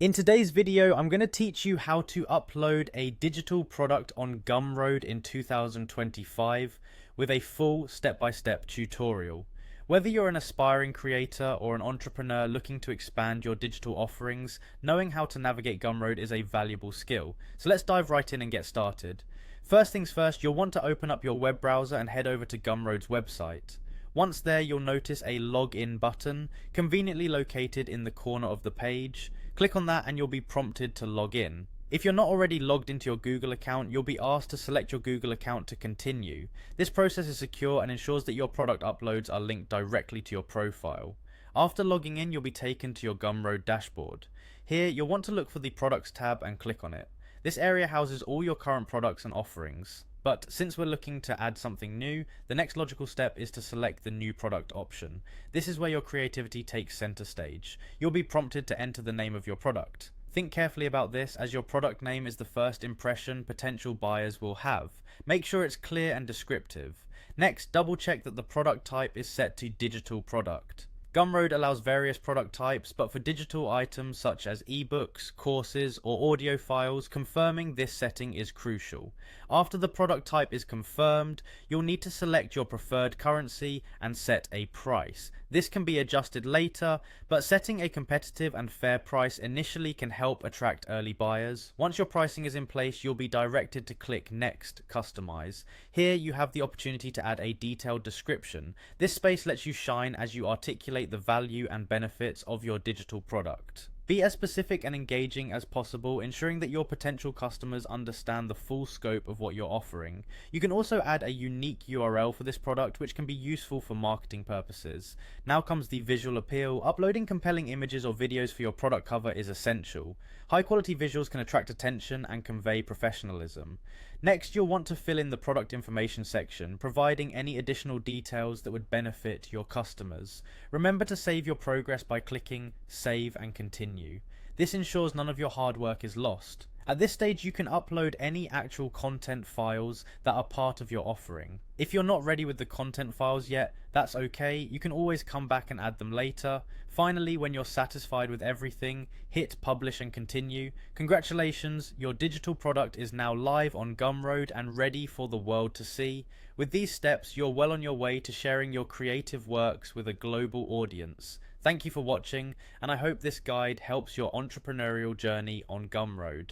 In today's video, I'm going to teach you how to upload a digital product on Gumroad in 2025 with a full step-by-step tutorial. Whether you're an aspiring creator or an entrepreneur looking to expand your digital offerings, knowing how to navigate Gumroad is a valuable skill. So let's dive right in and get started. First things first, you'll want to open up your web browser and head over to Gumroad's website. Once there, you'll notice a login button, conveniently located in the corner of the page. Click on that and you'll be prompted to log in. If you're not already logged into your Google account, you'll be asked to select your Google account to continue. This process is secure and ensures that your product uploads are linked directly to your profile. After logging in, you'll be taken to your Gumroad dashboard. Here, you'll want to look for the Products tab and click on it. This area houses all your current products and offerings. But since we're looking to add something new, the next logical step is to select the new product option. This is where your creativity takes center stage. You'll be prompted to enter the name of your product. Think carefully about this, as your product name is the first impression potential buyers will have. Make sure it's clear and descriptive. Next, double check that the product type is set to digital product. Gumroad allows various product types, but for digital items such as ebooks, courses, or audio files, confirming this setting is crucial. After the product type is confirmed, you'll need to select your preferred currency and set a price. This can be adjusted later, but setting a competitive and fair price initially can help attract early buyers. Once your pricing is in place, you'll be directed to click Next, Customize. Here you have the opportunity to add a detailed description. This space lets you shine as you articulate the value and benefits of your digital product. Be as specific and engaging as possible, ensuring that your potential customers understand the full scope of what you're offering. You can also add a unique URL for this product, which can be useful for marketing purposes. Now comes the visual appeal. Uploading compelling images or videos for your product cover is essential. High quality visuals can attract attention and convey professionalism. Next, you'll want to fill in the product information section, providing any additional details that would benefit your customers. Remember to save your progress by clicking Save and Continue. This ensures none of your hard work is lost. At this stage, you can upload any actual content files that are part of your offering. If you're not ready with the content files yet, that's okay. You can always come back and add them later. Finally, when you're satisfied with everything, hit publish and continue. Congratulations, your digital product is now live on Gumroad and ready for the world to see. With these steps, you're well on your way to sharing your creative works with a global audience. Thank you for watching, and I hope this guide helps your entrepreneurial journey on Gumroad.